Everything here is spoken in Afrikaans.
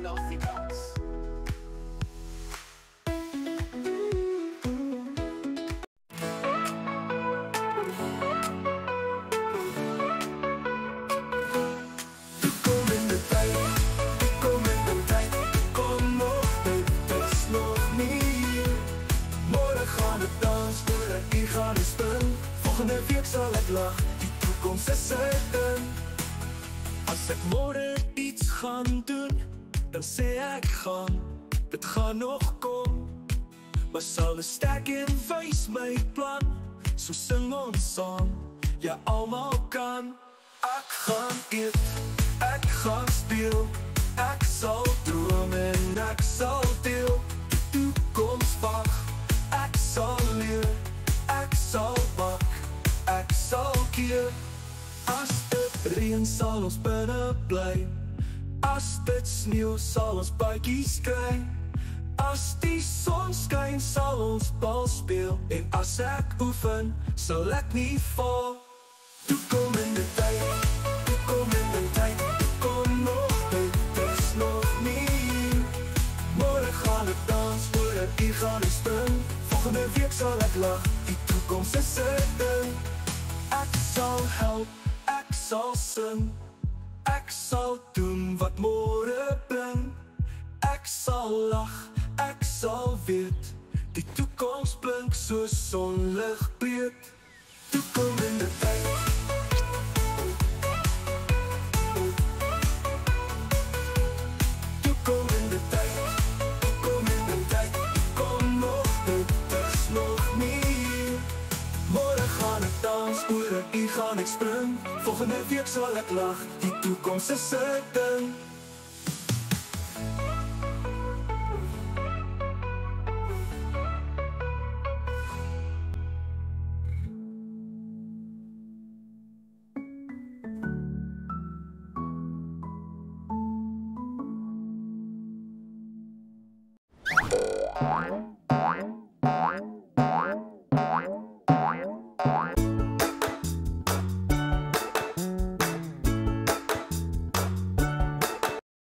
in Afrikaans. Toekomende tijd, toekomende tijd, kom nog, dit is nog niet hier. Morgen gaan we dansen, ik ga de spin. Volgende week zal ik lachen, die toekomst is certain. Als ik morgen iets gaan doen, dan sê ek gaan, dit gaan nog kom. Maar sal 'n sterk en wys my plan, so sing ons saam, ja almal kan. Ek gaan eet, ek gaan speel, ek sal droom en ek sal deel. Die toekoms wag, ek sal leer, ek sal bak, ek sal keer. As dit reën sal ons binne bly, as dit sneeu sal ons bytjies kry. As die son skyn sal ons bal speel, en as ek oefen sal ek nie val. Toekomende tyd, toekomende tyd, kom nog, dit is nog nie hier. Morgen gaan ek dans, morgen ek gaan ek spring. Volgende week sal ek lach, die toekomst is certain. Ek sal help, ek sal sing, ek sal doen wat môre bring. Ek sal lach, ek sal weet, die toekomst blink soos sonlig breed. Toekomende tyd, toekomende tyd, toekomende tyd, kom nog, dit is nog nie hier. Morgen gaan ek dans, morgen ek gaan ek spring. Volgende week sal ek lach, die toekomst is certain. Thank